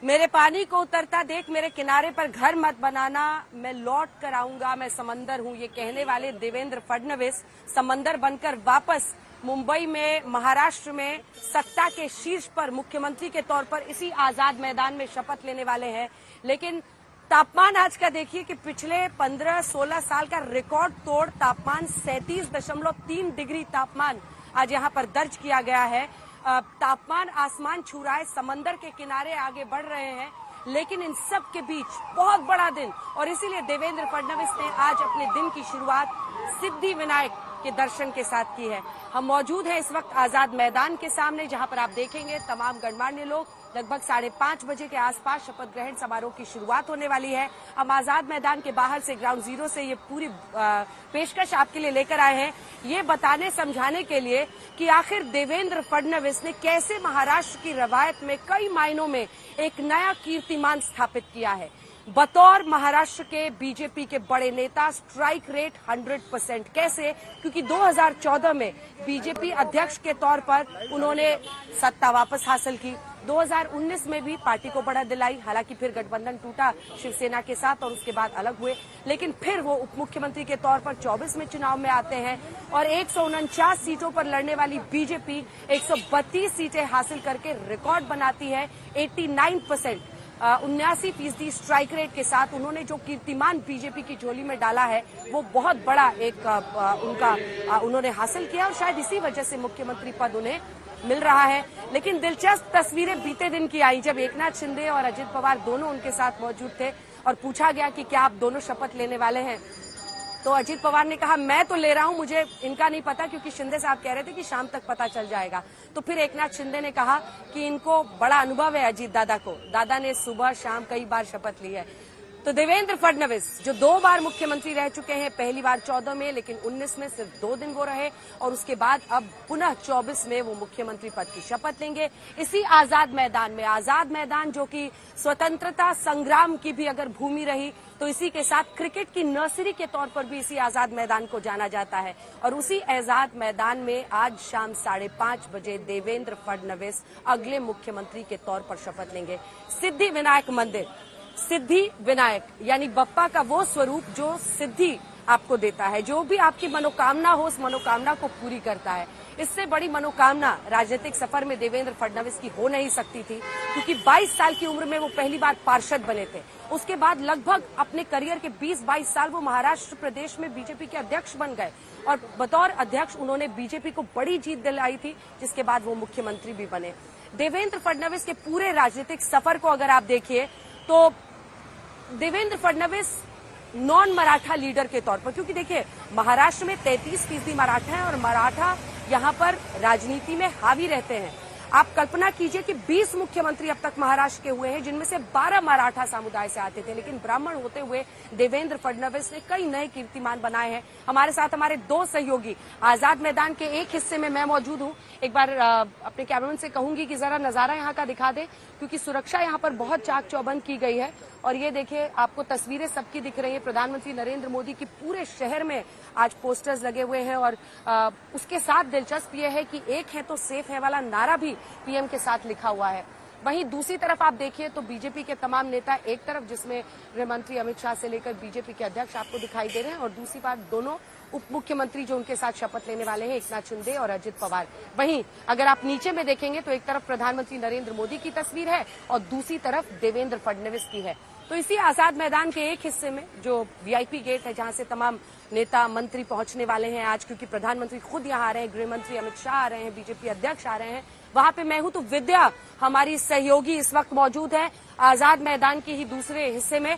मेरे पानी को उतरता देख, मेरे किनारे पर घर मत बनाना, मैं लौट कर आऊंगा, मैं समंदर हूं। ये कहने वाले देवेंद्र फडणवीस समंदर बनकर वापस मुंबई में, महाराष्ट्र में सत्ता के शीर्ष पर मुख्यमंत्री के तौर पर इसी आजाद मैदान में शपथ लेने वाले हैं। लेकिन तापमान आज का देखिए कि पिछले 15-16 साल का रिकॉर्ड तोड़ तापमान 37.3 डिग्री तापमान आज यहां पर दर्ज किया गया है। तापमान आसमान छू रहा है, समंदर के किनारे आगे बढ़ रहे हैं, लेकिन इन सब के बीच बहुत बड़ा दिन, और इसीलिए देवेंद्र फडणवीस ने आज अपने दिन की शुरुआत सिद्धि विनायक के दर्शन के साथ की है। हम मौजूद हैं इस वक्त आजाद मैदान के सामने, जहां पर आप देखेंगे तमाम गणमान्य लोग। लगभग 5:30 बजे के आसपास शपथ ग्रहण समारोह की शुरुआत होने वाली है। हम आजाद मैदान के बाहर से, ग्राउंड जीरो से ये पूरी पेशकश आपके लिए लेकर आए हैं, ये बताने समझाने के लिए कि आखिर देवेंद्र फडणवीस ने कैसे महाराष्ट्र की रवायत में कई मायनों में एक नया कीर्तिमान स्थापित किया है। बतौर महाराष्ट्र के बीजेपी के बड़े नेता स्ट्राइक रेट 100%। कैसे? क्योंकि 2014 में बीजेपी अध्यक्ष के तौर पर उन्होंने सत्ता वापस हासिल की। 2019 में भी पार्टी को बढ़त दिलाई, हालांकि फिर गठबंधन टूटा शिवसेना के साथ और उसके बाद अलग हुए, लेकिन फिर वो उप मुख्यमंत्री के तौर पर 24 में चुनाव में आते हैं और 149 सीटों पर लड़ने वाली बीजेपी 132 सीटें हासिल करके रिकॉर्ड बनाती है। 89% 79% स्ट्राइक रेट के साथ उन्होंने जो कीर्तिमान बीजेपी की झोली में डाला है, वो बहुत बड़ा एक उन्होंने हासिल किया और शायद इसी वजह से मुख्यमंत्री पद उन्हें मिल रहा है। लेकिन दिलचस्प तस्वीरें बीते दिन की आई, जब एकनाथ शिंदे और अजित पवार दोनों उनके साथ मौजूद थे और पूछा गया कि क्या आप दोनों शपथ लेने वाले हैं, तो अजित पवार ने कहा मैं तो ले रहा हूं, मुझे इनका नहीं पता, क्योंकि शिंदे साहब कह रहे थे कि शाम तक पता चल जाएगा। तो फिर एकनाथ शिंदे ने कहा कि इनको बड़ा अनुभव है अजीत दादा को, दादा ने सुबह शाम कई बार शपथ ली है। तो देवेंद्र फडणवीस जो 2 बार मुख्यमंत्री रह चुके हैं, पहली बार 14 में, लेकिन 19 में सिर्फ 2 दिन वो रहे और उसके बाद अब पुनः 24 में वो मुख्यमंत्री पद की शपथ लेंगे इसी आजाद मैदान में। आजाद मैदान जो कि स्वतंत्रता संग्राम की भी अगर भूमि रही, तो इसी के साथ क्रिकेट की नर्सरी के तौर पर भी इसी आजाद मैदान को जाना जाता है। और उसी आजाद मैदान में आज शाम 5:30 बजे देवेंद्र फडणवीस अगले मुख्यमंत्री के तौर पर शपथ लेंगे। सिद्धि विनायक मंदिर, सिद्धि विनायक यानी बप्पा का वो स्वरूप जो सिद्धि आपको देता है, जो भी आपकी मनोकामना हो उस मनोकामना को पूरी करता है। इससे बड़ी मनोकामना राजनीतिक सफर में देवेंद्र फडणवीस की हो नहीं सकती थी, क्योंकि 22 साल की उम्र में वो पहली बार पार्षद बने थे। उसके बाद लगभग अपने करियर के 20-22 साल वो महाराष्ट्र प्रदेश में बीजेपी के अध्यक्ष बन गए और बतौर अध्यक्ष उन्होंने बीजेपी को बड़ी जीत दिलाई थी, जिसके बाद वो मुख्यमंत्री भी बने। देवेंद्र फडणवीस के पूरे राजनीतिक सफर को अगर आप देखिए तो देवेंद्र फडणवीस नॉन मराठा लीडर के तौर पर, क्योंकि देखिए महाराष्ट्र में 33% मराठा है और मराठा यहां पर राजनीति में हावी रहते हैं। आप कल्पना कीजिए कि 20 मुख्यमंत्री अब तक महाराष्ट्र के हुए हैं, जिनमें से 12 मराठा समुदाय से आते थे, लेकिन ब्राह्मण होते हुए देवेंद्र फडणवीस ने कई नए कीर्तिमान बनाए हैं। हमारे साथ हमारे 2 सहयोगी, आजाद मैदान के एक हिस्से में मैं मौजूद हूं। एक बार अपने कैमरामैन से कहूंगी कि जरा नजारा यहां का दिखा दे, क्योंकि सुरक्षा यहां पर बहुत चाक चौबंद की गई है। और ये देखिए, आपको तस्वीरें सबकी दिख रही है। प्रधानमंत्री नरेंद्र मोदी की पूरे शहर में आज पोस्टर्स लगे हुए हैं और उसके साथ दिलचस्प ये है कि एक है तो सेफ है वाला नारा भी पीएम के साथ लिखा हुआ है। वहीं दूसरी तरफ आप देखिए तो बीजेपी के तमाम नेता, एक तरफ जिसमें गृह मंत्री अमित शाह से लेकर बीजेपी के अध्यक्ष आपको दिखाई दे रहे हैं, और दूसरी बात दोनों उप मुख्यमंत्री जो उनके साथ शपथ लेने वाले हैं, एकनाथ शिंदे और अजित पवार। वहीं अगर आप नीचे में देखेंगे तो एक तरफ प्रधानमंत्री नरेंद्र मोदी की तस्वीर है और दूसरी तरफ देवेंद्र फडणवीस की है। तो इसी आजाद मैदान के एक हिस्से में जो वीआईपी गेट है, जहां से तमाम नेता मंत्री पहुंचने वाले हैं आज, क्योंकि प्रधानमंत्री खुद यहां आ रहे हैं, गृह मंत्री अमित शाह आ रहे हैं, बीजेपी अध्यक्ष आ रहे हैं, वहां पे मैं हूं। तो विद्या हमारी सहयोगी इस वक्त मौजूद है आजाद मैदान के ही दूसरे हिस्से में।